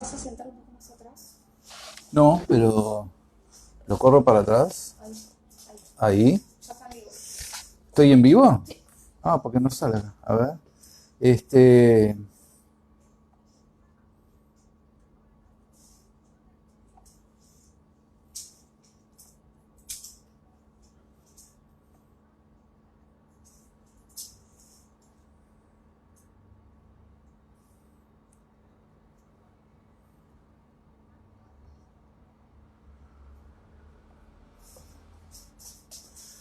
¿Vas a sentar un poco más atrás? No, pero lo corro para atrás. Ahí, ahí. Ahí. Ya está, amigo. ¿Estoy en vivo? Sí. Ah, porque no sale acá. A ver. Este.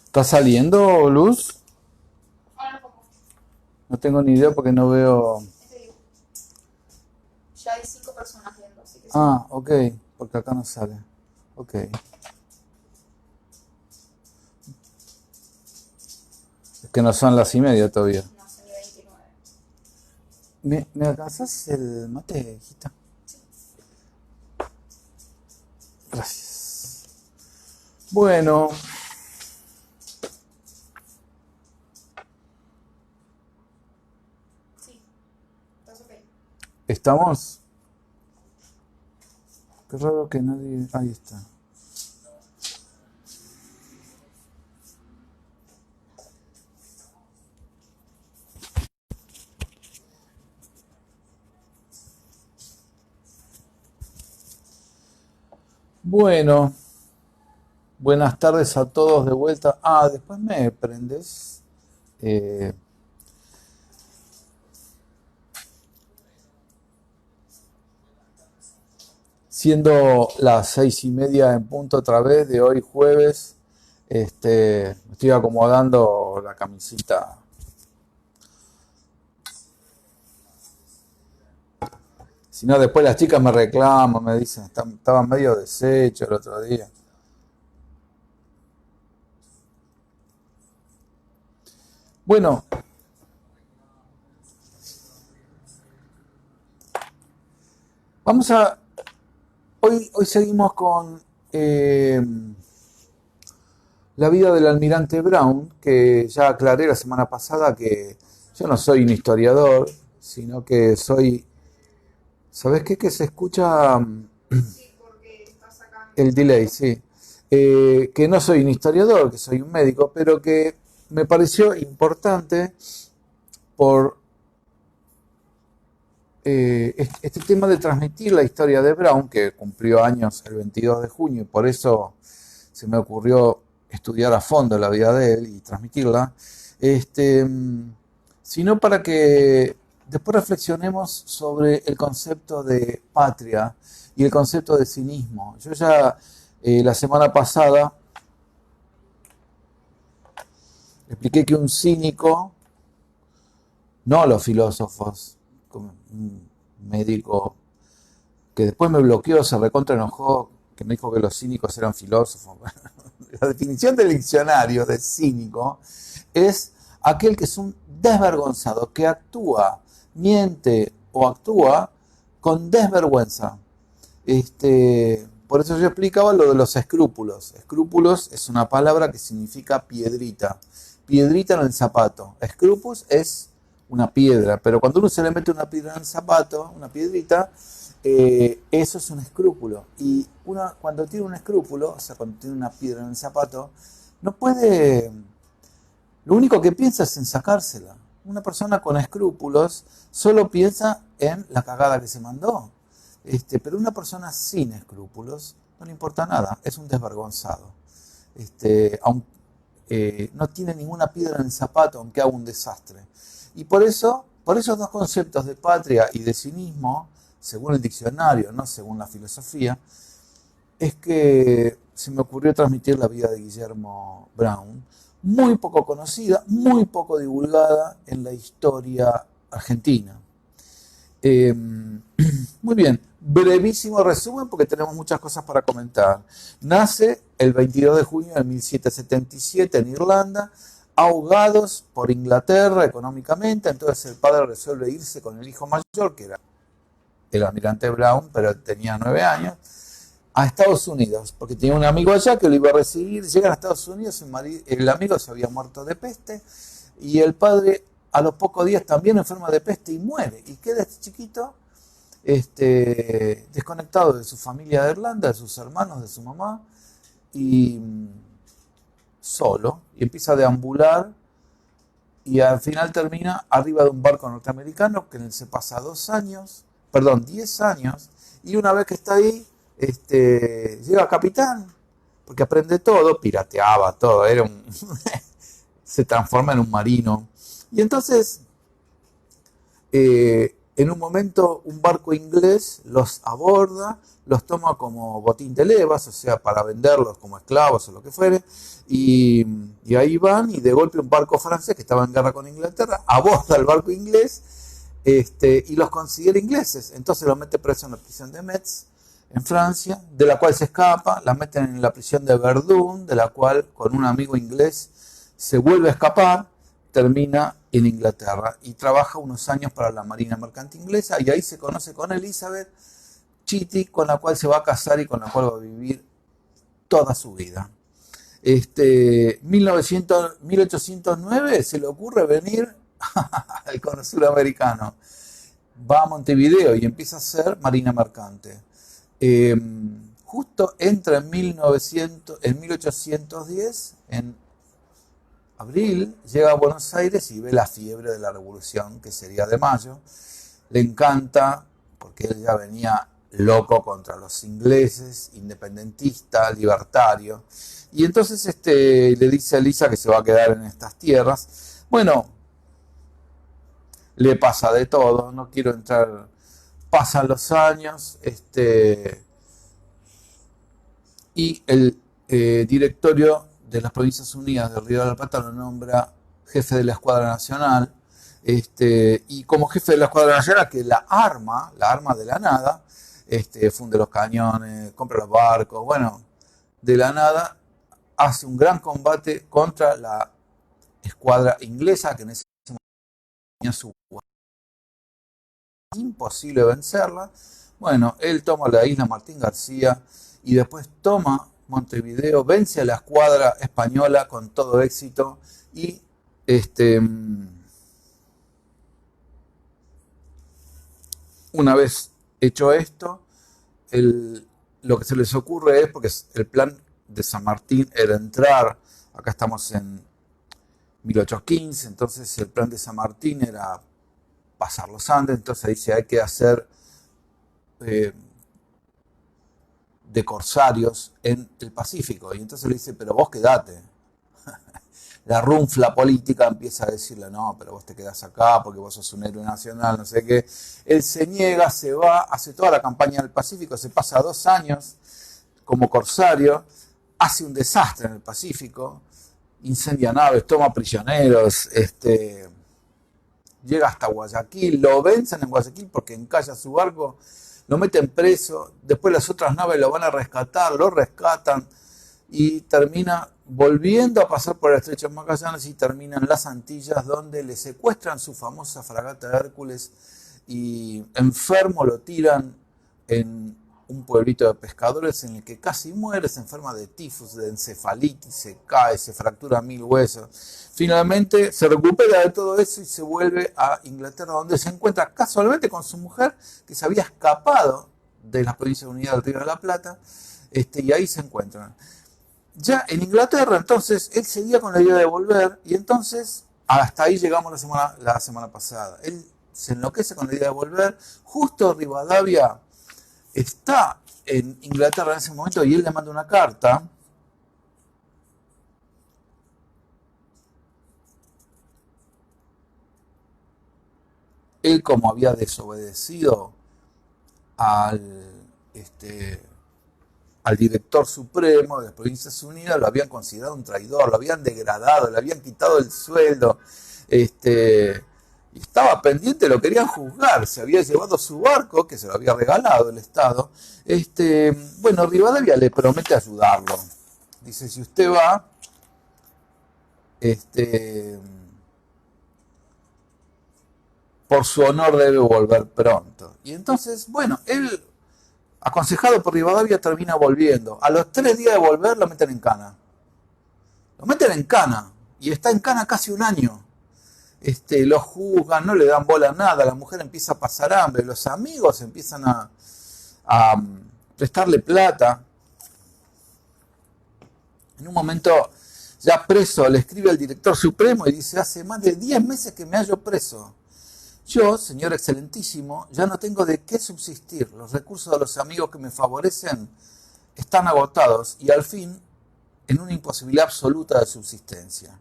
¿Está saliendo luz? Ahora un poco. No tengo ni idea porque no veo. Te digo. Ya hay 5 personas viendo, así que sí. Ah, ok. Porque acá no sale. Ok. Es que no son las 1:30 todavía. No sé, ni 29. ¿Me alcanzás el mate, hijita? Gracias. Bueno, Sí, estás ok. ¿estamos? Qué raro que nadie. Ahí está. Bueno, buenas tardes a todos de vuelta. Ah, después me prendes. Eh, Siendo las 6:30 en punto otra vez de hoy jueves, me estoy acomodando la camisita. Si no, después las chicas me reclaman, me dicen, estaban medio deshecho el otro día. Bueno, vamos a. Hoy seguimos con la vida del almirante Brown, que ya aclaré la semana pasada que yo no soy un historiador, sino que soy. ¿Sabes qué? Que se escucha Sí, porque está sacando. el delay, sí. Que no soy un historiador, que soy un médico, pero que me pareció importante por este tema de transmitir la historia de Brown, que cumplió años el 22 de junio, y por eso se me ocurrió estudiar a fondo la vida de él y transmitirla, este, sino para que después reflexionemos sobre el concepto de patria y el concepto de cinismo. Yo ya la semana pasada expliqué que un cínico, no los filósofos, como un médico que después me bloqueó, se recontra enojó, que me dijo que los cínicos eran filósofos. La definición del diccionario de cínico es aquel que es un desvergonzado, que actúa, miente o actúa con desvergüenza. Por eso yo explicaba lo de los escrúpulos. Escrúpulos es una palabra que significa piedrita. Piedrita en el zapato. Escrupus es una piedra, pero cuando uno se le mete una piedra en el zapato, una piedrita, eso es un escrúpulo. Y uno cuando tiene un escrúpulo, o sea, cuando tiene una piedra en el zapato, no puede. Lo único que piensa es en sacársela. Una persona con escrúpulos solo piensa en la cagada que se mandó. Pero una persona sin escrúpulos no le importa nada, es un desvergonzado. No tiene ninguna piedra en el zapato, aunque haga un desastre. Y por eso, por esos dos conceptos de patria y de cinismo, según el diccionario, no según la filosofía, es que se me ocurrió transmitir la vida de Guillermo Brown, muy poco conocida, muy poco divulgada en la historia argentina. Eh, Muy bien, brevísimo resumen porque tenemos muchas cosas para comentar. Nace el 22 de junio de 1777 en Irlanda, ahogados por Inglaterra económicamente, entonces el padre resuelve irse con el hijo mayor, que era el almirante Brown, pero tenía 9 años, a Estados Unidos, porque tenía un amigo allá que lo iba a recibir. Llegan a Estados Unidos, el amigo se había muerto de peste y el padre a los pocos días también enferma de peste y muere. Y queda este chiquito desconectado de su familia de Irlanda, de sus hermanos, de su mamá, y solo, y empieza a deambular, y al final termina arriba de un barco norteamericano que en él se pasa 2 años, perdón, 10 años, y una vez que está ahí, llega a capitán, porque aprende todo, pirateaba todo, se transforma en un marino. Y entonces, en un momento, un barco inglés los aborda, los toma como botín de levas, o sea, para venderlos como esclavos o lo que fuere, y ahí van, y de golpe un barco francés que estaba en guerra con Inglaterra, aborda el barco inglés, y los considera ingleses. Entonces los mete preso en la prisión de Metz, en Francia, de la cual se escapa, la meten en la prisión de Verdun, de la cual con un amigo inglés se vuelve a escapar, termina en Inglaterra y trabaja unos años para la Marina Mercante Inglesa, y ahí se conoce con Elizabeth Chitty, con la cual se va a casar y con la cual va a vivir toda su vida. 1809 se le ocurre venir al cono suramericano, va a Montevideo y empieza a ser marina mercante. Justo entra en 1810, en abril, llega a Buenos Aires y ve la fiebre de la Revolución, que sería de mayo. Le encanta, porque él ya venía loco contra los ingleses, independentista, libertario. Y entonces le dice a Elisa que se va a quedar en estas tierras. Bueno, le pasa de todo, no quiero entrar. Pasan los años, y el directorio de las Provincias Unidas de Río de la Plata lo nombra jefe de la Escuadra Nacional, y como jefe de la Escuadra Nacional, que la arma de la nada, funde los cañones, compra los barcos, bueno, de la nada hace un gran combate contra la escuadra inglesa, que en ese momento tenía su imposible vencerla. Bueno, él toma la isla Martín García y después toma Montevideo, vence a la escuadra española con todo éxito, y una vez hecho esto, lo que se les ocurre es, porque el plan de San Martín era entrar, acá estamos en 1815, entonces el plan de San Martín era pasar los Andes, entonces dice hay que hacer de corsarios en el Pacífico, y entonces le dice, pero vos quedate. La runfla política empieza a decirle, no, pero vos te quedás acá porque vos sos un héroe nacional, no sé qué. Él se niega, se va, hace toda la campaña del Pacífico, se pasa 2 años como corsario, hace un desastre en el Pacífico, incendia naves, toma prisioneros, llega hasta Guayaquil, lo vencen en Guayaquil porque encalla su barco, lo meten preso, después las otras naves lo van a rescatar, lo rescatan, y termina volviendo a pasar por el estrecho de Magallanes y termina en las Antillas, donde le secuestran su famosa fragata Hércules y enfermo lo tiran en un pueblito de pescadores en el que casi muere, se enferma de tifus, de encefalitis, se cae, se fractura 1000 huesos. Finalmente se recupera de todo eso y se vuelve a Inglaterra, donde se encuentra casualmente con su mujer, que se había escapado de las Provincias Unidas del Río de la Plata, y ahí se encuentran. Ya en Inglaterra, entonces, él seguía con la idea de volver, y entonces, hasta ahí llegamos la semana pasada. Él se enloquece con la idea de volver. Justo Rivadavia está en Inglaterra en ese momento, y él le manda una carta. Él, como había desobedecido al director supremo de las Provincias Unidas, lo habían considerado un traidor, lo habían degradado, le habían quitado el sueldo, y estaba pendiente, lo querían juzgar, se había llevado su barco, que se lo había regalado el Estado. Bueno, Rivadavia le promete ayudarlo. Dice, si usted va, por su honor debe volver pronto. Y entonces, bueno, él, aconsejado por Rivadavia, termina volviendo. A los 3 días de volver lo meten en cana. Lo meten en cana. Y está en cana casi un año. lo juzgan, no le dan bola a nada, la mujer empieza a pasar hambre, los amigos empiezan a prestarle plata. En un momento, ya preso, le escribe al director supremo y dice: hace más de 10 meses que me hallo preso. Yo, señor excelentísimo, ya no tengo de qué subsistir. Los recursos de los amigos que me favorecen están agotados y al fin en una imposibilidad absoluta de subsistencia.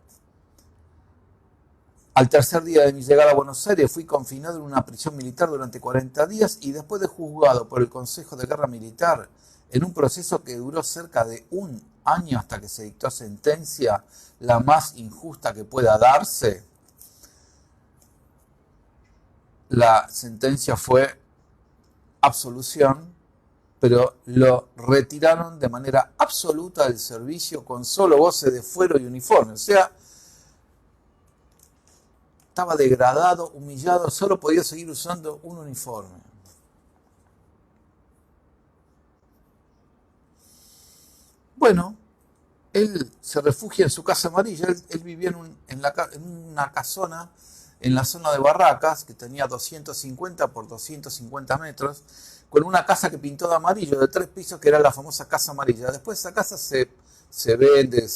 Al tercer día de mi llegada a Buenos Aires fui confinado en una prisión militar durante 40 días y después de juzgado por el Consejo de Guerra Militar en un proceso que duró cerca de 1 año hasta que se dictó sentencia, la más injusta que pueda darse. La sentencia fue absolución, pero lo retiraron de manera absoluta del servicio con solo goce de fuero y uniforme. O sea, estaba degradado, humillado, solo podía seguir usando un uniforme. Bueno, él se refugia en su casa amarilla. Él vivía en una casona, en la zona de Barracas, que tenía 250 por 250 metros, con una casa que pintó de amarillo, de 3 pisos, que era la famosa casa amarilla. Después esa casa se vende,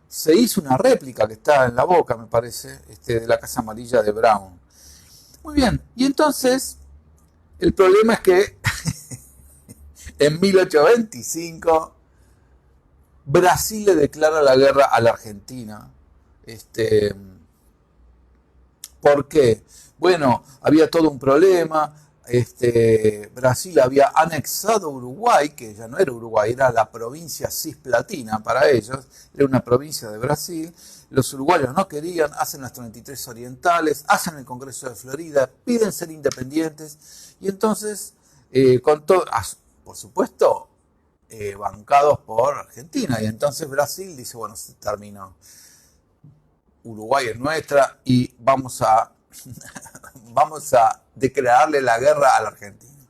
se hizo una réplica que está en La Boca, me parece, de la casa amarilla de Brown. Muy bien, y entonces el problema es que en 1825 Brasil le declara la guerra a la Argentina. ¿Por qué? Bueno, había todo un problema. Brasil había anexado Uruguay, que ya no era Uruguay, era la provincia cisplatina para ellos, era una provincia de Brasil. Los uruguayos no querían, hacen las 33 orientales, hacen el Congreso de Florida, piden ser independientes, y entonces, por supuesto, bancados por Argentina, y entonces Brasil dice: bueno, se terminó, Uruguay es nuestra y vamos a declararle la guerra a la Argentina.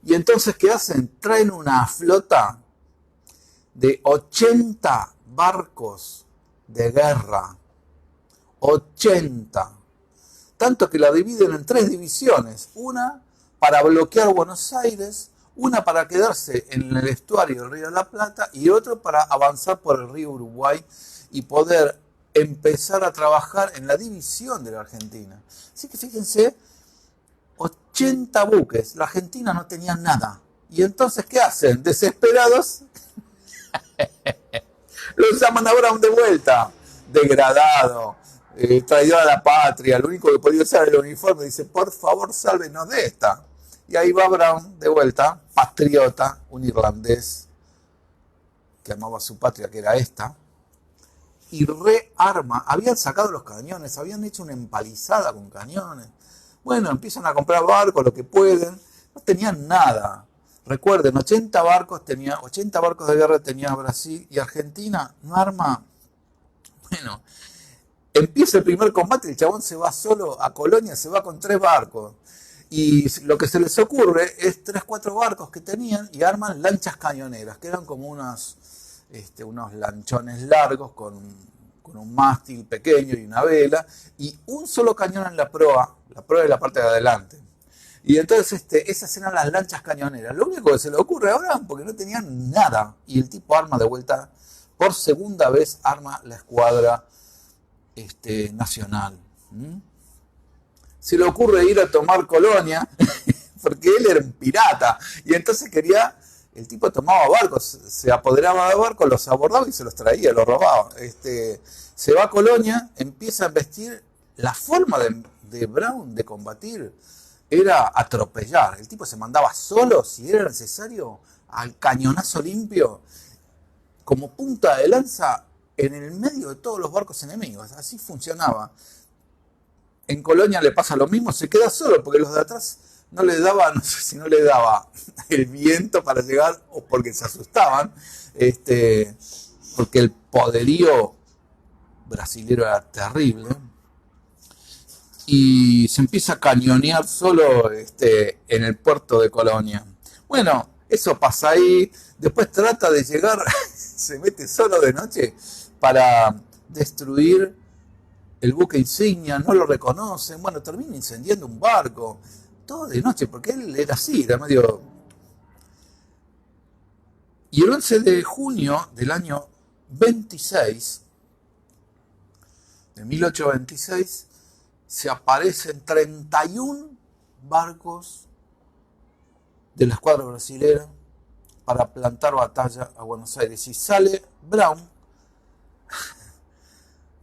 Y entonces, ¿qué hacen? Traen una flota de 80 barcos de guerra. 80. Tanto que la dividen en 3 divisiones. Una para bloquear Buenos Aires, una para quedarse en el estuario del Río de la Plata y otra para avanzar por el río Uruguay y poder empezar a trabajar en la división de la Argentina. Así que fíjense, 80 buques, la Argentina no tenía nada. Y entonces, ¿qué hacen? Desesperados, los llaman a Brown de vuelta, degradado, traidor a la patria, lo único que podía usar era el uniforme. Dice: por favor, sálvenos de esta. Y ahí va Brown de vuelta, patriota, un irlandés que amaba a su patria, que era esta, y rearma. Habían sacado los cañones, habían hecho una empalizada con cañones. Bueno, empiezan a comprar barcos, lo que pueden. No tenían nada. Recuerden, 80 barcos de guerra tenía Brasil, y Argentina no arma. Bueno, empieza el primer combate, el chabón se va solo a Colonia, se va con 3 barcos. Y lo que se les ocurre es 3-4 barcos que tenían y arman lanchas cañoneras, que eran como unos lanchones largos con un mástil pequeño y una vela, y un solo cañón en la proa es la parte de adelante. Y entonces esas eran las lanchas cañoneras. Lo único que se le ocurre ahora, porque no tenían nada, y el tipo arma de vuelta, por segunda vez arma la escuadra nacional. Se le ocurre ir a tomar Colonia, porque él era un pirata, y entonces el tipo tomaba barcos, se apoderaba de barcos, los abordaba y se los traía, los robaba. Se va a Colonia, empieza a vestir. La forma de Brown de combatir era atropellar. El tipo se mandaba solo, si era necesario, al cañonazo limpio, como punta de lanza en el medio de todos los barcos enemigos. Así funcionaba. En Colonia le pasa lo mismo, se queda solo porque los de atrás no le daba, no sé si no le daba el viento para llegar o porque se asustaban, porque el poderío brasilero era terrible, y se empieza a cañonear solo en el puerto de Colonia. Bueno, eso pasa ahí. Después trata de llegar se mete solo de noche para destruir el buque insignia, no lo reconocen, bueno, termina incendiando un barco, todo de noche, porque él era así, era medio... Y el 11 de junio del año 26, de 1826, se aparecen 31 barcos de la escuadra brasilera para plantar batalla a Buenos Aires. Y sale Brown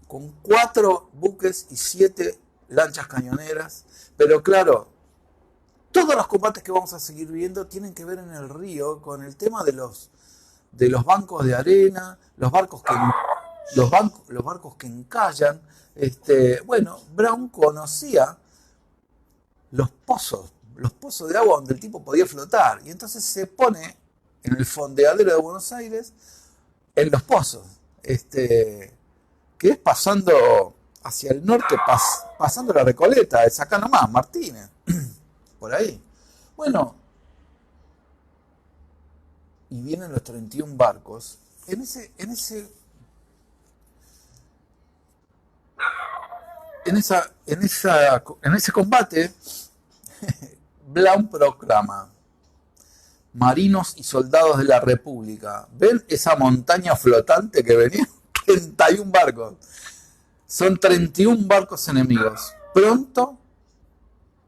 con 4 buques y 7 lanchas cañoneras. Pero claro, todos los combates que vamos a seguir viendo tienen que ver en el río con el tema de los bancos de arena, los barcos que encallan. Bueno, Brown conocía los pozos de agua donde el tipo podía flotar. Y entonces se pone en el fondeadero de Buenos Aires, en los pozos, que es pasando hacia el norte, pasando la Recoleta, es acá nomás, Martínez, por ahí. Bueno, y vienen los 31 barcos. En ese combate, Brown proclama: marinos y soldados de la República, ¿ven esa montaña flotante que venía? 31 barcos. Son 31 barcos enemigos. Pronto,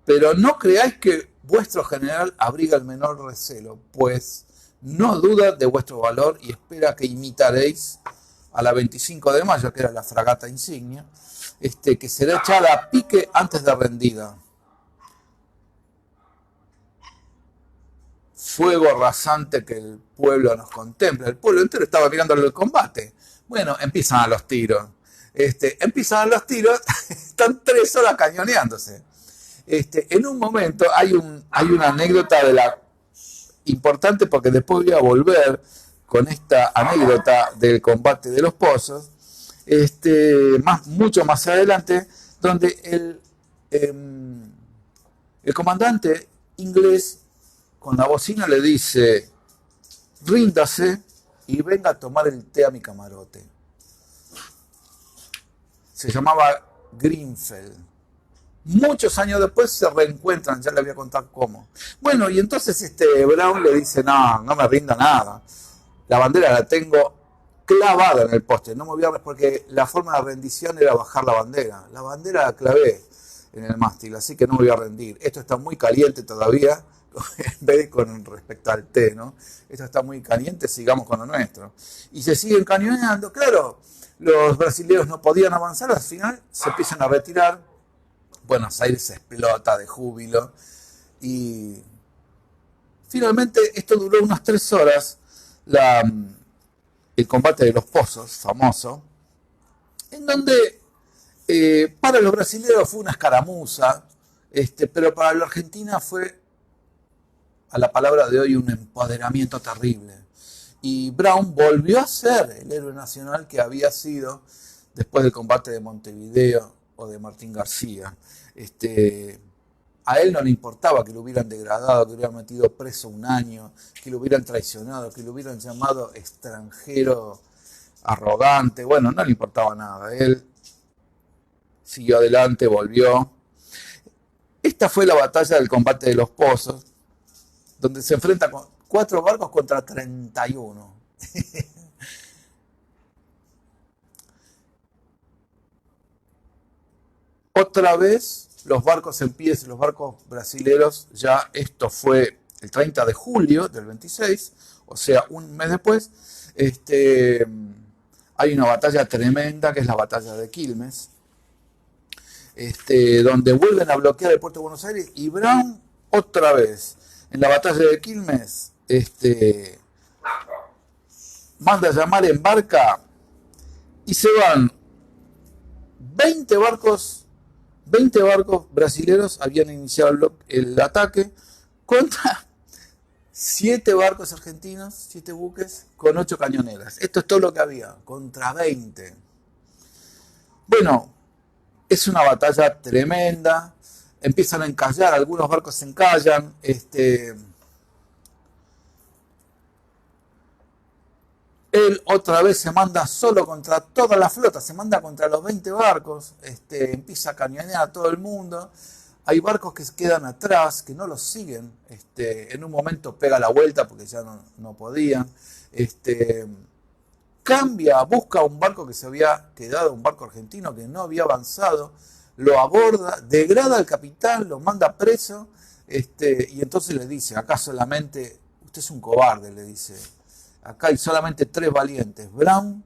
pero no creáis que vuestro general abriga el menor recelo, pues no duda de vuestro valor y espera que imitaréis a la 25 de mayo, que era la fragata insignia, que será echada a pique antes de rendida. Fuego arrasante que el pueblo nos contempla. El pueblo entero estaba mirándole el combate. Bueno, empiezan los tiros. Están 3 horas cañoneándose. En un momento hay una anécdota de la importante, porque después voy a volver con esta anécdota del combate de los pozos, mucho más adelante, donde el comandante inglés con la bocina le dice: ríndase y venga a tomar el té a mi camarote. Se llamaba Grenfell. Muchos años después se reencuentran, ya le voy a contar cómo. Bueno, y entonces Brown le dice: no me rinda nada. La bandera la tengo clavada en el poste, no me voy a... porque la forma de rendición era bajar la bandera. La bandera la clavé en el mástil, así que no me voy a rendir. Esto está muy caliente todavía, en vez de con respecto al té, ¿no? Esto está muy caliente, sigamos con lo nuestro. Y se siguen cañoneando. Claro, los brasileños no podían avanzar, al final se empiezan a retirar. Buenos Aires explota de júbilo y finalmente esto duró unas 3 horas, el combate de los pozos, famoso, en donde para los brasileños fue una escaramuza, pero para la Argentina fue, a la palabra de hoy, un empoderamiento terrible. Y Brown volvió a ser el héroe nacional que había sido después del combate de Montevideo o de Martín García. A él no le importaba que lo hubieran degradado, que lo hubieran metido preso 1 año, que lo hubieran traicionado, que lo hubieran llamado extranjero arrogante. Bueno, no le importaba nada. Él siguió adelante, volvió. Esta fue la batalla del combate de los pozos, donde se enfrenta con 4 barcos contra 31. Otra vez los barcos empiezan, los barcos brasileros, ya esto fue el 30 de julio del 26, o sea, un mes después, hay una batalla tremenda que es la batalla de Quilmes, donde vuelven a bloquear el puerto de Buenos Aires y Brown otra vez en la batalla de Quilmes manda a llamar en barca y se van 20 barcos brasileños, habían iniciado el ataque contra 7 barcos argentinos, 7 buques con 8 cañoneras. Esto es todo lo que había, contra 20. Bueno, es una batalla tremenda, empiezan a encallar, algunos barcos se encallan, Él otra vez se manda solo contra toda la flota, se manda contra los 20 barcos, empieza a cañonear a todo el mundo. Hay barcos que se quedan atrás, que no los siguen. En un momento pega la vuelta porque ya no podían. Cambia, busca un barco que se había quedado, un barco argentino que no había avanzado, lo aborda, degrada al capitán, lo manda preso, y entonces le dice, acá solamente, usted es un cobarde, le dice, acá hay solamente 3 valientes, Brown,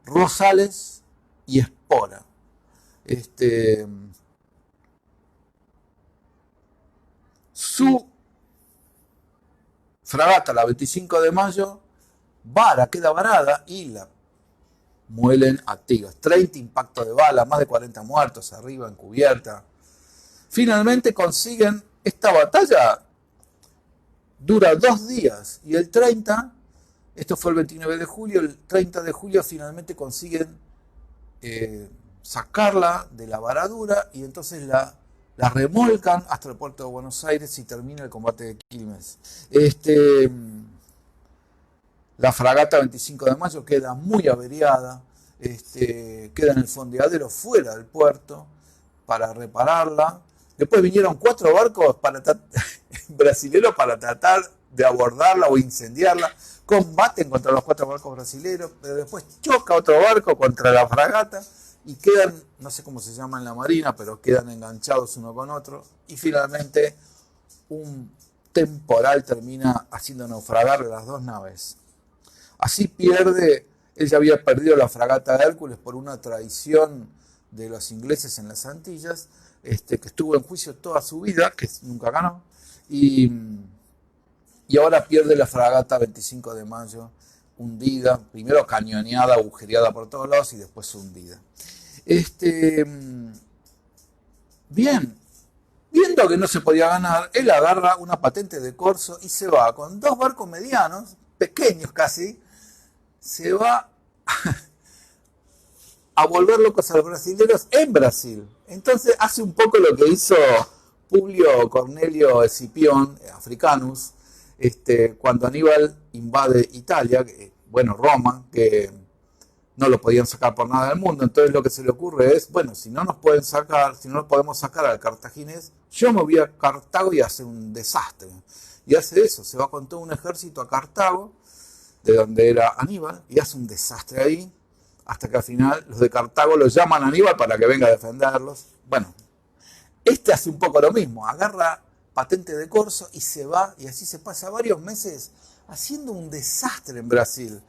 Rosales y Espora. Su fragata, la 25 de mayo, queda varada y la muelen a tiros. 30 impactos de bala, más de 40 muertos arriba en cubierta. Finalmente consiguen, esta batalla dura 2 días y el 30, esto fue el 29 de julio, el 30 de julio finalmente consiguen sacarla de la varadura y entonces la remolcan hasta el puerto de Buenos Aires y termina el combate de Quilmes. La fragata 25 de mayo queda muy averiada, queda en el fondeadero fuera del puerto para repararla. Después vinieron 4 barcos brasileños para tratar de abordarla o incendiarla. Combaten contra los 4 barcos brasileños, pero después choca otro barco contra la fragata y quedan, no sé cómo se llama en la marina, pero quedan enganchados uno con otro. Y finalmente un temporal termina haciendo naufragar las 2 naves. Así pierde, él ya había perdido la fragata de Hércules por una traición de los ingleses en las Antillas, que estuvo en juicio toda su vida, que nunca ganó, y ahora pierde la fragata 25 de mayo, hundida, primero cañoneada, agujereada por todos lados y después hundida. Bien, viendo que no se podía ganar, él agarra una patente de corso y se va con 2 barcos medianos, pequeños casi, se va a volver locos a los brasileños en Brasil. Entonces hace un poco lo que hizo Publio Cornelio Escipión, Africanus, cuando Aníbal invade Italia, Roma, que no lo podían sacar por nada del mundo. Entonces lo que se le ocurre es, bueno, si no nos podemos sacar al cartaginés, yo me voy a Cartago y hace un desastre. Y hace eso, se va con todo un ejército a Cartago, de donde era Aníbal, y hace un desastre ahí, hasta que al final los de Cartago los llaman a Aníbal para que venga a defenderlos. Bueno, hace un poco lo mismo, agarra patente de corso y se va, y así se pasa varios meses haciendo un desastre en Brasil.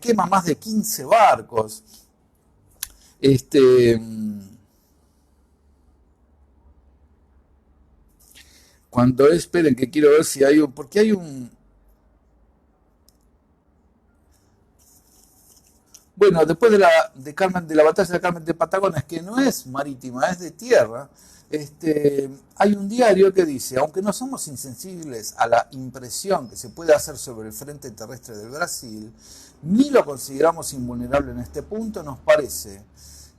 Quema más de 15 barcos. Cuando esperen, que quiero ver si hay porque hay un... Bueno, después de la batalla de Carmen de Patagones, que no es marítima, es de tierra, hay un diario que dice, aunque no somos insensibles a la impresión que se puede hacer sobre el frente terrestre del Brasil, ni lo consideramos invulnerable en este punto, nos parece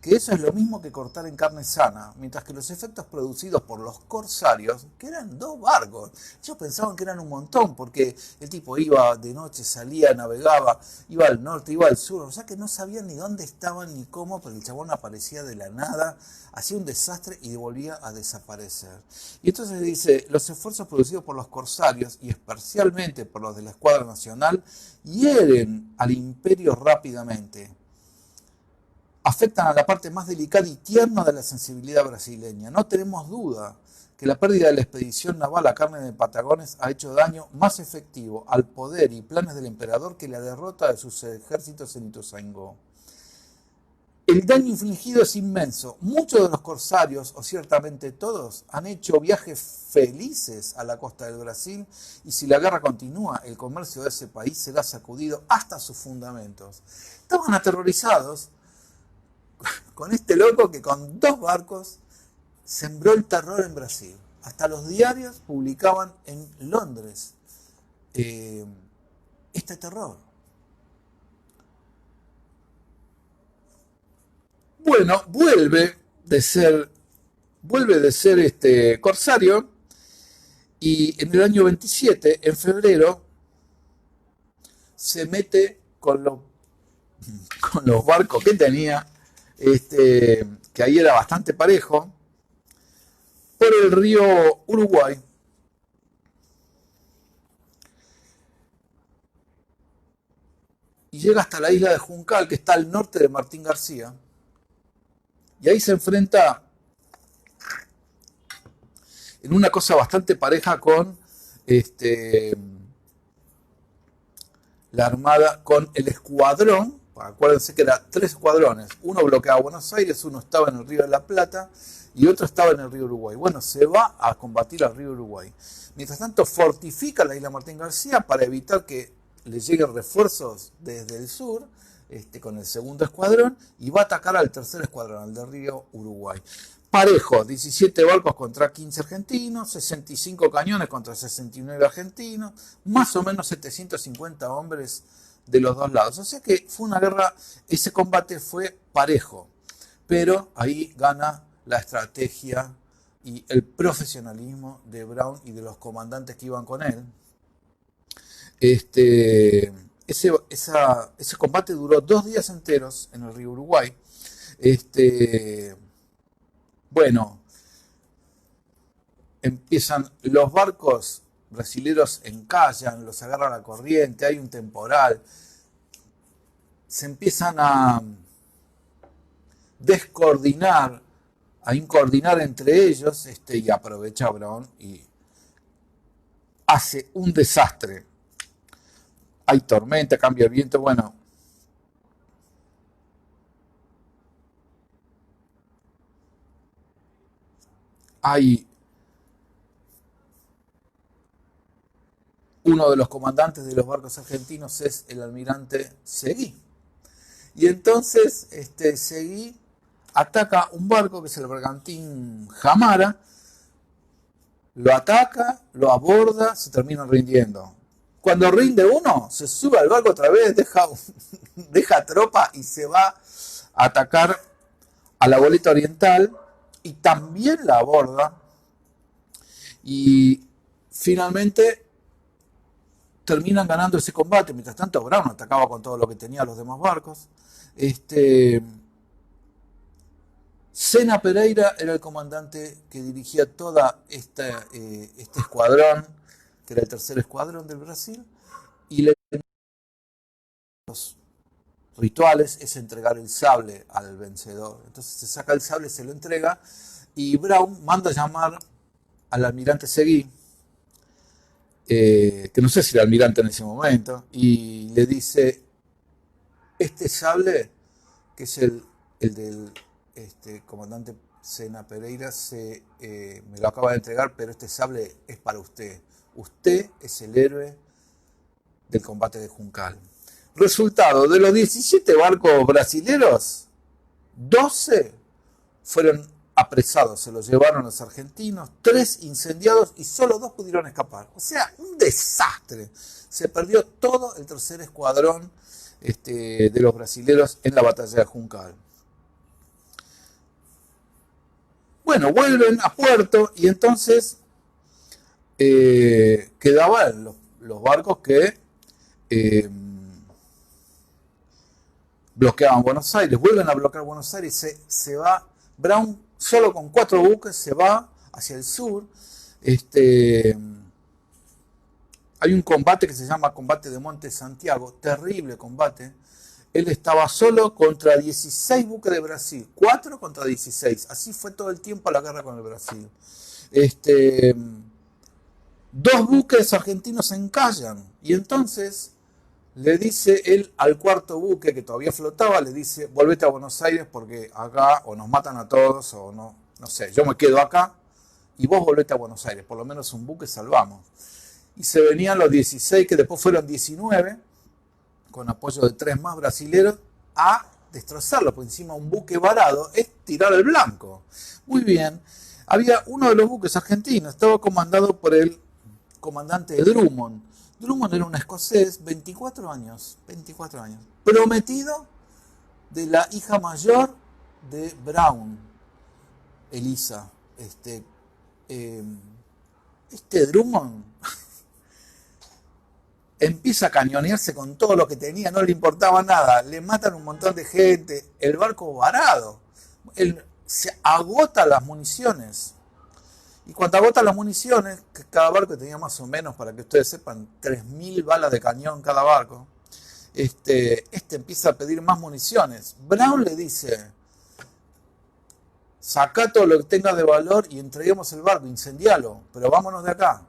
que eso es lo mismo que cortar en carne sana, mientras que los efectos producidos por los corsarios, que eran 2 barcos, ellos pensaban que eran un montón, porque el tipo iba de noche, salía, navegaba, iba al norte, iba al sur, o sea que no sabían ni dónde estaban ni cómo, pero el chabón aparecía de la nada, hacía un desastre y volvía a desaparecer. Y entonces dice, los esfuerzos producidos por los corsarios, y especialmente por los de la Escuadra Nacional, hieren al imperio rápidamente. Afectan a la parte más delicada y tierna de la sensibilidad brasileña. No tenemos duda que la pérdida de la expedición naval a Carmen de Patagones ha hecho daño más efectivo al poder y planes del emperador que la derrota de sus ejércitos en Ituzaingó. El daño infligido es inmenso. Muchos de los corsarios, o ciertamente todos, han hecho viajes felices a la costa del Brasil y si la guerra continúa, el comercio de ese país será sacudido hasta sus fundamentos. Estaban aterrorizados con este loco que con 2 barcos sembró el terror en Brasil. Hasta los diarios publicaban en Londres este terror. Bueno, vuelve de ser corsario y en el año 27, en febrero, se mete con los barcos que tenía, que ahí era bastante parejo, por el río Uruguay. Y llega hasta la isla de Juncal, que está al norte de Martín García. Y ahí se enfrenta en una cosa bastante pareja con la Armada, con el escuadrón. Acuérdense que eran 3 escuadrones. Uno bloqueaba Buenos Aires, uno estaba en el Río de la Plata y otro estaba en el Río Uruguay. Bueno, se va a combatir al Río Uruguay. Mientras tanto, fortifica la isla Martín García para evitar que le lleguen refuerzos desde el sur, con el segundo escuadrón, y va a atacar al tercer escuadrón, al del Río Uruguay. Parejo, 17 barcos contra 15 argentinos, 65 cañones contra 69 argentinos, más o menos 750 hombres de los dos lados. O sea que fue una guerra, ese combate fue parejo, pero ahí gana la estrategia y el profesionalismo de Brown y de los comandantes que iban con él. Ese combate duró 2 días enteros en el río Uruguay. Bueno, empiezan los barcos brasileros, encallan, los agarra la corriente, hay un temporal, se empiezan a descoordinar, a incoordinar entre ellos, y aprovecha Brown y hace un desastre. Hay tormenta, cambia el viento, bueno. Hay uno de los comandantes de los barcos argentinos es el almirante Seguí. Y entonces Seguí ataca un barco que es el bergantín Jamara, lo ataca, lo aborda, se termina rindiendo. Cuando rinde uno, se sube al barco otra vez, deja tropa y se va a atacar a la Goleta Oriental y también la aborda. Y finalmente terminan ganando ese combate. Mientras tanto, Brown atacaba con todo lo que tenía los demás barcos. Sena Pereira era el comandante que dirigía toda este escuadrón, que era el tercer escuadrón del Brasil, y los rituales es entregar el sable al vencedor. Entonces se saca el sable, se lo entrega, y Brown manda a llamar al almirante Seguí, que no sé si era almirante en ese momento, y le dice: este sable, que es el del comandante Sena Pereira, me lo acaba de entregar, pero este sable es para usted. Usted es el héroe del combate de Juncal. Resultado, de los 17 barcos brasileros, 12 fueron apresados, se los llevaron los argentinos, 3 incendiados y solo 2 pudieron escapar. O sea, un desastre. Se perdió todo el tercer escuadrón de los brasileros en la batalla de Juncal. Bueno, vuelven a puerto y entonces quedaban los barcos que bloqueaban Buenos Aires, vuelven a bloquear Buenos Aires, se va Brown solo con 4 buques, se va hacia el sur. Hay un combate que se llama Combate de Monte Santiago, terrible combate. Él estaba solo contra 16 buques de Brasil, 4 contra 16. Así fue todo el tiempo la guerra con el Brasil. 2 buques argentinos se encallan y entonces le dice él al 4.º buque, que todavía flotaba, le dice: volvete a Buenos Aires porque acá o nos matan a todos o no sé, yo me quedo acá y vos volvete a Buenos Aires, por lo menos un buque salvamos. Y se venían los 16, que después fueron 19, con apoyo de 3 más brasileros, a destrozarlo, porque encima un buque varado es tirar el blanco. Muy bien, había uno de los buques argentinos, estaba comandado por el comandante Drummond. Drummond era un escocés, 24 años, prometido de la hija mayor de Brown, Elisa. Drummond empieza a cañonearse con todo lo que tenía, no le importaba nada, le matan un montón de gente, el barco varado, se agota las municiones. Y cuando agota las municiones, que cada barco tenía más o menos, para que ustedes sepan, 3.000 balas de cañón cada barco, este empieza a pedir más municiones. Brown le dice, sacá todo lo que tengas de valor y entreguemos el barco, incendialo, pero vámonos de acá.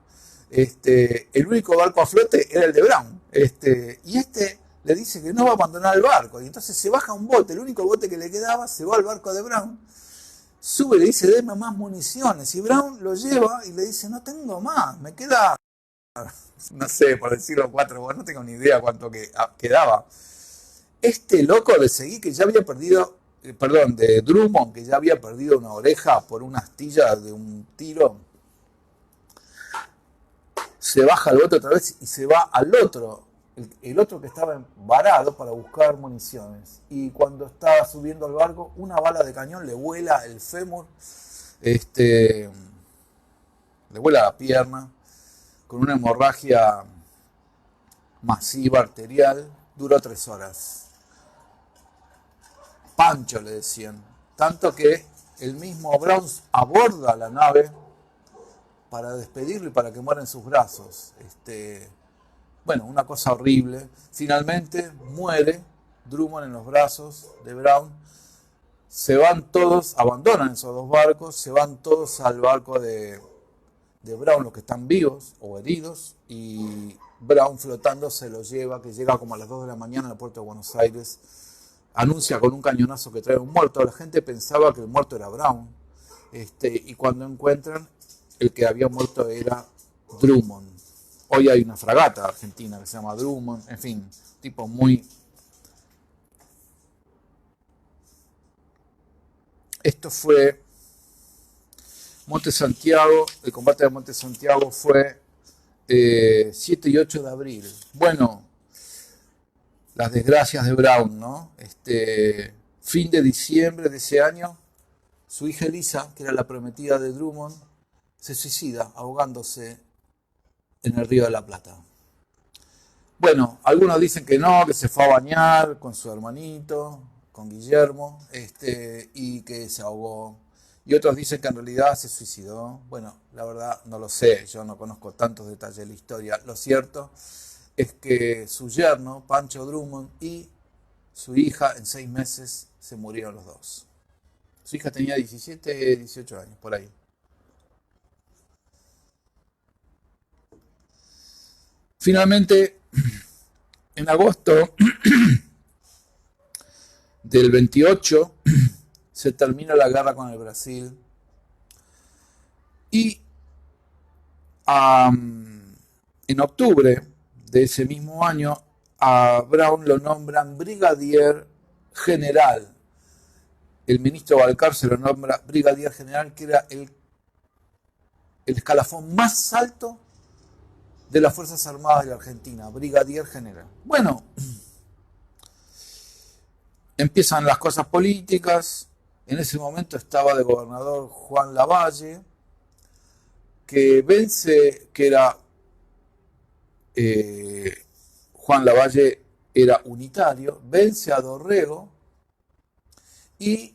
El único barco a flote era el de Brown. Y le dice que no va a abandonar el barco. Y entonces se baja un bote, el único bote que le quedaba, se va al barco de Brown, sube y le dice, deme más municiones. Y Brown lo lleva y le dice, no tengo más, me queda, no sé, por decirlo 4, no tengo ni idea cuánto quedaba. Este loco de Seguí, que ya había perdido, de Drummond, que ya había perdido una oreja por una astilla de un tiro, se baja al bote otra vez y se va al otro, el otro que estaba varado para buscar municiones. Y cuando está subiendo al barco, una bala de cañón le vuela el fémur, le vuela la pierna, con una hemorragia masiva arterial, duró 3 horas. Pancho le decían, tanto que el mismo Brown aborda la nave para despedirlo y para que muera en sus brazos. Bueno, una cosa horrible. Finalmente muere Drummond en los brazos de Brown. Se van todos, abandonan esos 2 barcos, se van todos al barco de Brown, los que están vivos o heridos, y Brown flotando se los lleva, que llega como a las 2 de la mañana al puerto de Buenos Aires. Anuncia con un cañonazo que trae un muerto. La gente pensaba que el muerto era Brown. Y cuando encuentran, el que había muerto era Drummond. Hoy hay una fragata argentina que se llama Drummond. En fin, tipo muy... Esto fue Monte Santiago. El combate de Monte Santiago fue 7 y 8 de abril. Bueno, las desgracias de Brown, ¿no? Fin de diciembre de ese año, su hija Elisa, que era la prometida de Drummond, se suicida ahogándose en el Río de la Plata. Bueno, algunos dicen que no, que se fue a bañar con su hermanito, con Guillermo, y que se ahogó. Y otros dicen que en realidad se suicidó. Bueno, la verdad no lo sé, yo no conozco tantos detalles de la historia. Lo cierto es que su yerno, Pancho Drummond, y su hija en 6 meses se murieron los dos. Su hija tenía 17, 18 años, por ahí. Finalmente, en agosto del 28 se termina la guerra con el Brasil y en octubre de ese mismo año a Brown lo nombran brigadier general. El ministro Balcarce lo nombra brigadier general, que era el escalafón más alto de las Fuerzas Armadas de la Argentina, brigadier general. Bueno, empiezan las cosas políticas. En ese momento estaba de gobernador Juan Lavalle, que vence, que era... Juan Lavalle era unitario, vence a Dorrego y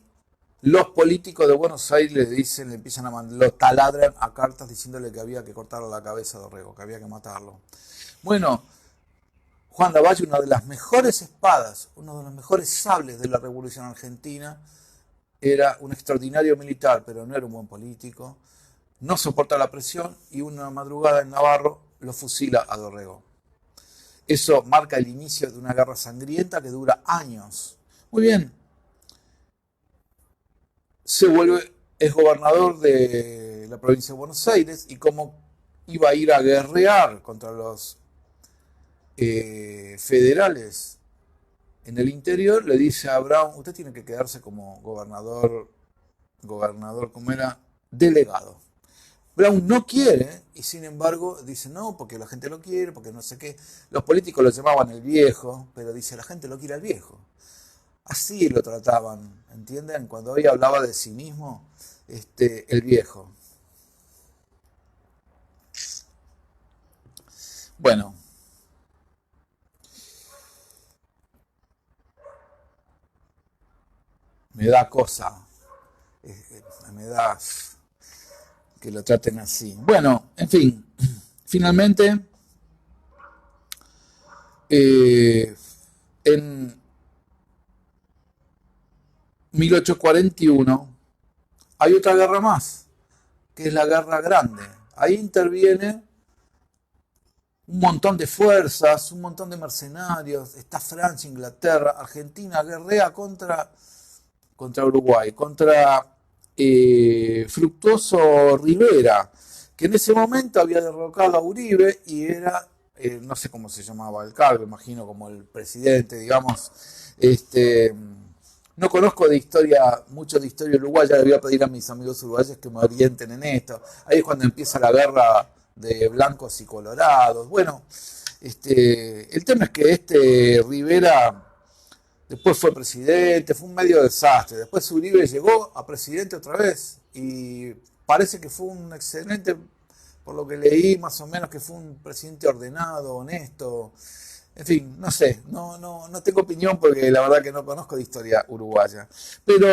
los políticos de Buenos Aires le empiezan a mandar, lo taladran a cartas diciéndole que había que cortarle la cabeza a Dorrego, que había que matarlo. Bueno, Juan Lavalle, una de las mejores espadas, uno de los mejores sables de la Revolución Argentina, era un extraordinario militar, pero no era un buen político, no soporta la presión y una madrugada en Navarro lo fusila a Dorrego. Eso marca el inicio de una guerra sangrienta que dura años. Muy bien. Es gobernador de la provincia de Buenos Aires y como iba a ir a guerrear contra los federales en el interior, le dice a Brown, usted tiene que quedarse como gobernador, ¿cómo era? Delegado. Brown no quiere, y sin embargo dice no, porque la gente lo quiere, porque no sé qué. Los políticos lo llamaban el viejo, pero dice la gente lo quiere al viejo. Así lo trataban, ¿entienden? Cuando hoy hablaba de sí mismo, el viejo. Bueno, me da cosa, me da que lo traten así. Bueno, en fin, finalmente, en 1841 hay otra guerra más, que es la Guerra Grande. Ahí interviene un montón de fuerzas, un montón de mercenarios, está Francia, Inglaterra, Argentina, guerrea contra Uruguay, contra Fructuoso Rivera, que en ese momento había derrocado a Uribe y era, no sé cómo se llamaba el cargo, imagino como el presidente, digamos. No conozco de historia, mucho de historia uruguaya, le voy a pedir a mis amigos uruguayos que me orienten en esto. Ahí es cuando empieza la guerra de blancos y colorados. Bueno, el tema es que Rivera después fue presidente, fue un medio desastre. Después Uribe llegó a presidente otra vez y parece que fue un excelente, por lo que leí más o menos, que fue un presidente ordenado, honesto. En fin, no sé, no tengo opinión porque la verdad que no conozco de historia uruguaya. Pero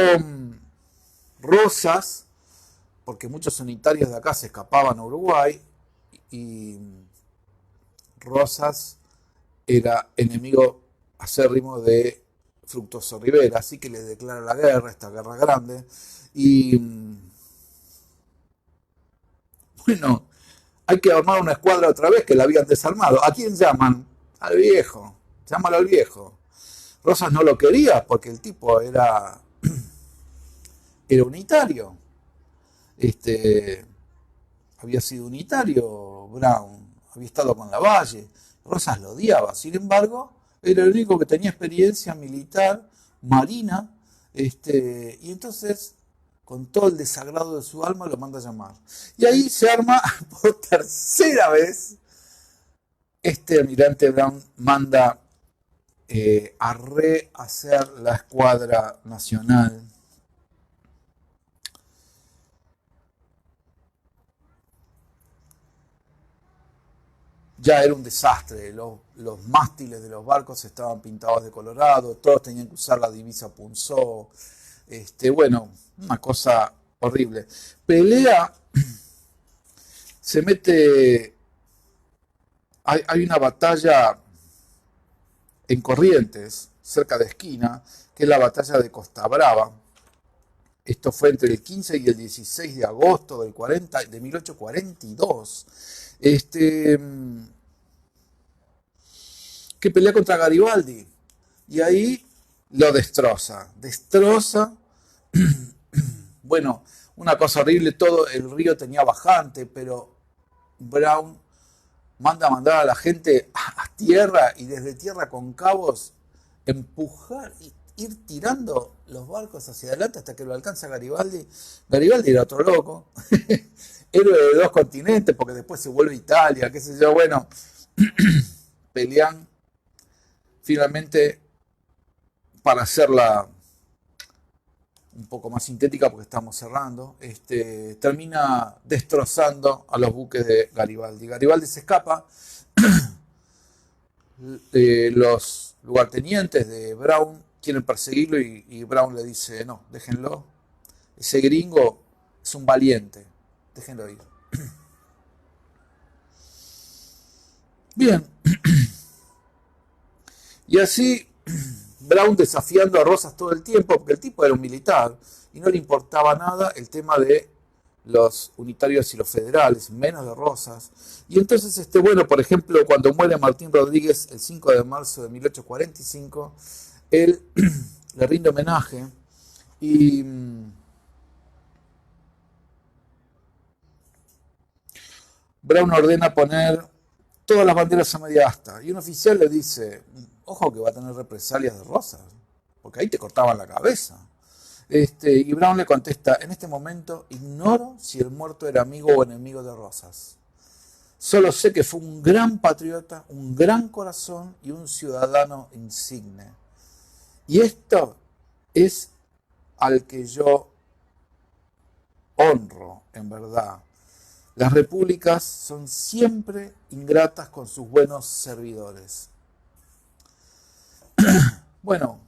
Rosas, porque muchos unitarios de acá se escapaban a Uruguay y Rosas era enemigo acérrimo de Fructuoso Rivera, así que le declara la guerra, esta guerra grande, y bueno, hay que armar una escuadra otra vez que la habían desarmado. ¿A quién llaman? Al viejo, llámalo al viejo. Rosas no lo quería porque el tipo era unitario, había sido unitario Brown, había estado con Lavalle, Rosas lo odiaba, sin embargo, era el único que tenía experiencia militar, marina, y entonces, con todo el desagrado de su alma, lo manda a llamar. Y ahí se arma, por tercera vez, almirante Brown manda a rehacer la escuadra nacional. Ya era un desastre, los mástiles de los barcos estaban pintados de colorado, todos tenían que usar la divisa punzó, bueno, una cosa horrible. Pelea, se mete, hay una batalla en Corrientes, cerca de Esquina, que es la batalla de Costa Brava. Esto fue entre el 15 y el 16 de agosto de 1842. Que pelea contra Garibaldi. Y ahí lo destroza. Bueno, una cosa horrible, todo el río tenía bajante, pero Brown manda a mandar a la gente a tierra y desde tierra con cabos empujar, ir tirando los barcos hacia adelante hasta que lo alcanza Garibaldi. Garibaldi era otro loco, héroe de dos continentes porque después se vuelve a Italia, qué sé yo, bueno, pelean finalmente, para hacerla un poco más sintética porque estamos cerrando, termina destrozando a los buques de Garibaldi. Garibaldi se escapa, los lugartenientes de Brown quieren perseguirlo y Brown le dice, no, déjenlo, ese gringo es un valiente, déjenlo ir. Bien, y así Brown desafiando a Rosas todo el tiempo, porque el tipo era un militar y no le importaba nada el tema de los unitarios y los federales, menos de Rosas. Y entonces, bueno, por ejemplo, cuando muere Martín Rodríguez el 5 de marzo de 1845, él le rinde homenaje y Brown ordena poner todas las banderas a media asta. Y un oficial le dice, ojo que va a tener represalias de Rosas, porque ahí te cortaban la cabeza. Y Brown le contesta, en este momento ignoro si el muerto era amigo o enemigo de Rosas. Solo sé que fue un gran patriota, un gran corazón y un ciudadano insigne. Y esto es al que yo honro, en verdad. Las repúblicas son siempre ingratas con sus buenos servidores. Bueno,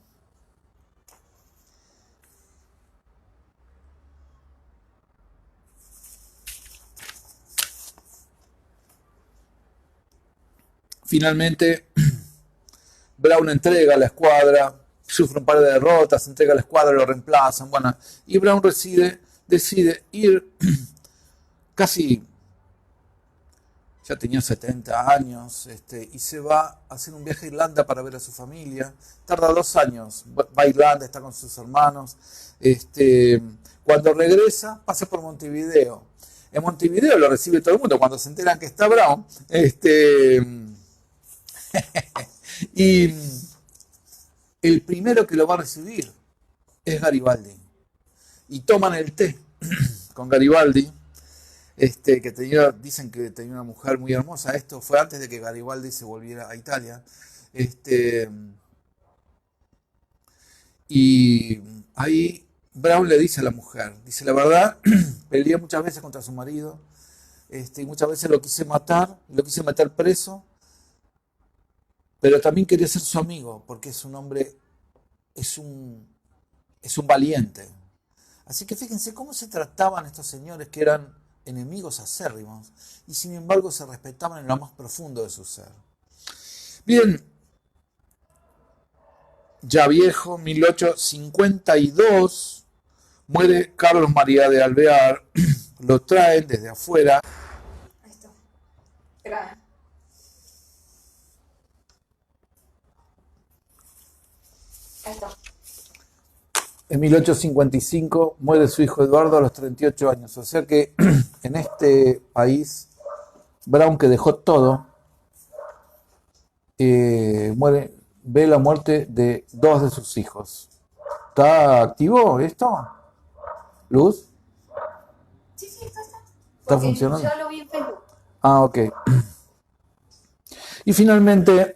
Finalmente, Brown entrega a la escuadra, sufre un par de derrotas, entrega a la escuadra, lo reemplazan, bueno, y Brown decide ir casi, ya tenía 70 años, y se va a hacer un viaje a Irlanda para ver a su familia. Tarda 2 años, va a Irlanda, está con sus hermanos. Cuando regresa, pasa por Montevideo. En Montevideo lo recibe todo el mundo cuando se enteran que está Brown. Y el primero que lo va a recibir es Garibaldi. Y toman el té con Garibaldi, dicen que tenía una mujer muy hermosa. Esto fue antes de que Garibaldi se volviera a Italia. Y ahí Brown le dice a la mujer, dice, la verdad, peleé muchas veces contra su marido, y muchas veces lo quise matar, lo quise meter preso, pero también quería ser su amigo, porque es un hombre, es un valiente. Así que fíjense cómo se trataban estos señores que eran enemigos acérrimos y sin embargo se respetaban en lo más profundo de su ser. Bien, ya viejo, 1852, muere Carlos María de Alvear, lo traen desde afuera. Ahí está. Espera. Ahí está. En 1855 muere su hijo Eduardo a los 38 años. O sea que en este país, Brown, que dejó todo, ve la muerte de 2 de sus hijos. ¿Está activo esto? ¿Luz? Sí, está. ¿Está funcionando? Yo lo vi en Facebook. Ah, ok. Y finalmente,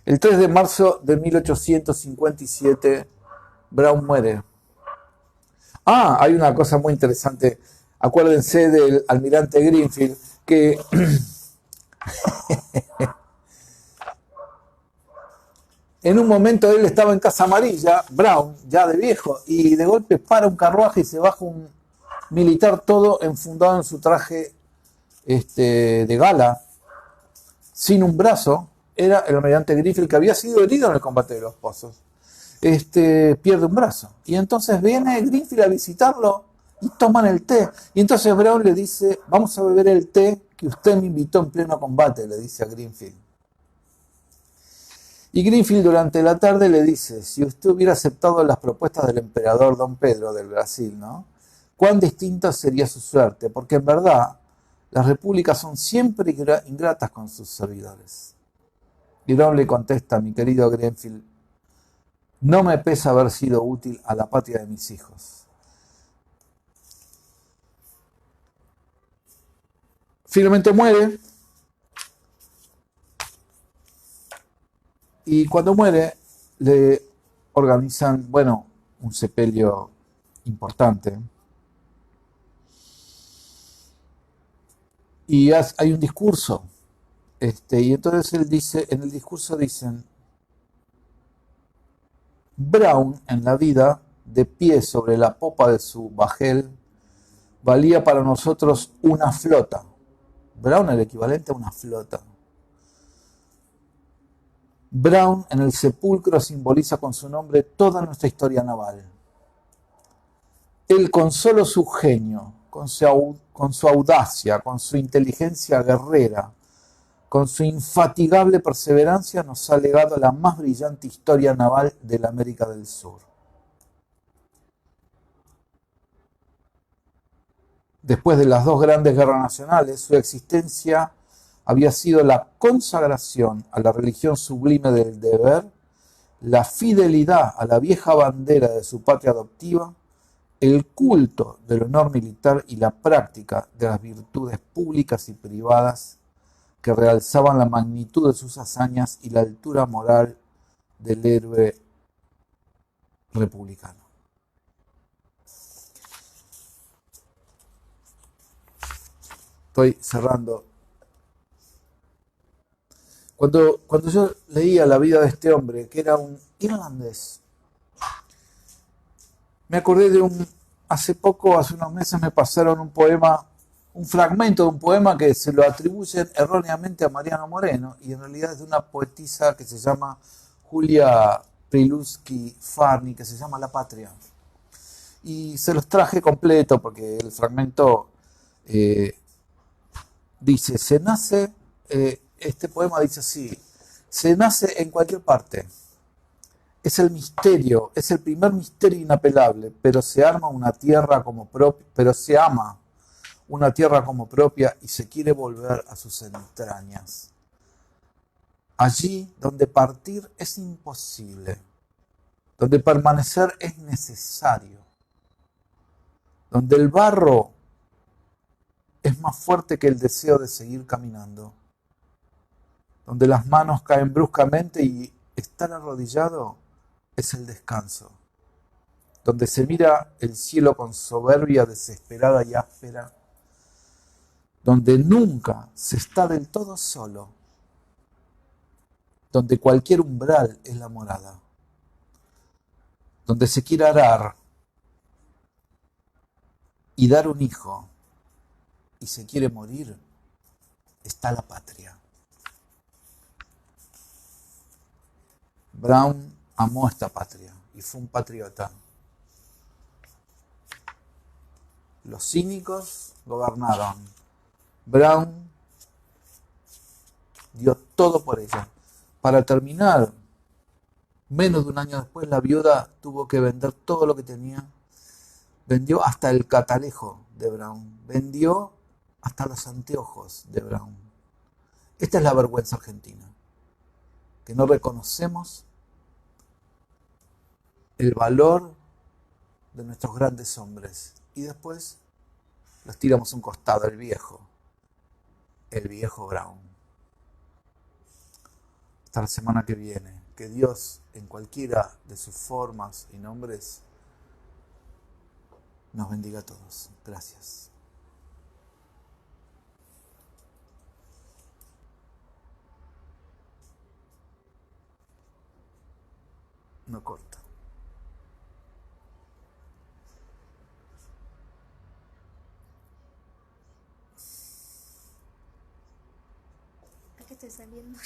el 3 de marzo de 1857, Brown muere. Ah, hay una cosa muy interesante. Acuérdense del almirante Greenfield, que en un momento él estaba en Casa Amarilla, Brown, ya de viejo, y de golpe para un carruaje y se baja un militar todo enfundado en su traje de gala, sin un brazo. Era el almirante Greenfield, que había sido herido en el combate de los Pozos. Pierde un brazo. Y entonces viene Greenfield a visitarlo y toman el té. Y entonces Brown le dice, vamos a beber el té que usted me invitó en pleno combate, le dice a Greenfield. Y Greenfield durante la tarde le dice, si usted hubiera aceptado las propuestas del emperador Don Pedro del Brasil, ¿no? ¿Cuán distinta sería su suerte? Porque en verdad las repúblicas son siempre ingratas con sus servidores. Y Brown le contesta, mi querido Greenfield, no me pesa haber sido útil a la patria de mis hijos. Finalmente muere. Y cuando muere, le organizan, bueno, un sepelio importante. Y hay un discurso. Y entonces él dice, en el discurso dicen, Brown en la vida, de pie sobre la popa de su bajel, valía para nosotros una flota. Brown el equivalente a una flota. Brown en el sepulcro simboliza con su nombre toda nuestra historia naval. Él con solo su genio, con su audacia, con su inteligencia guerrera, con su infatigable perseverancia nos ha legado la más brillante historia naval de la América del Sur. Después de las 2 grandes guerras nacionales, su existencia había sido la consagración a la religión sublime del deber, la fidelidad a la vieja bandera de su patria adoptiva, el culto del honor militar y la práctica de las virtudes públicas y privadas que realzaban la magnitud de sus hazañas y la altura moral del héroe republicano. Estoy cerrando. Cuando yo leía la vida de este hombre, que era un irlandés, me acordé de hace unos meses me pasaron un poema un fragmento de un poema que se lo atribuyen erróneamente a Mariano Moreno y en realidad es de una poetisa que se llama Julia Priluski Farni, que se llama La Patria. Y se los traje completo porque el fragmento eh, dice, este poema dice así, se nace en cualquier parte. Es el misterio, es el primer misterio inapelable, pero se arma una tierra como propia, pero se ama una tierra como propia y se quiere volver a sus entrañas. Allí donde partir es imposible, donde permanecer es necesario, donde el barro es más fuerte que el deseo de seguir caminando, donde las manos caen bruscamente y estar arrodillado es el descanso, donde se mira el cielo con soberbia desesperada y áspera, donde nunca se está del todo solo, donde cualquier umbral es la morada, donde se quiere arar y dar un hijo y se quiere morir, está la patria. Brown amó esta patria y fue un patriota. Los cínicos gobernaron. Brown dio todo por ella. Para terminar, menos de un año después, la viuda tuvo que vender todo lo que tenía. Vendió hasta el catalejo de Brown. Vendió hasta los anteojos de Brown. Esta es la vergüenza argentina, que no reconocemos el valor de nuestros grandes hombres y después los tiramos a un costado, el viejo Brown. Hasta la semana que viene. Que Dios, en cualquiera de sus formas y nombres, nos bendiga a todos. Gracias. No corta. ¿A qué estoy saliendo?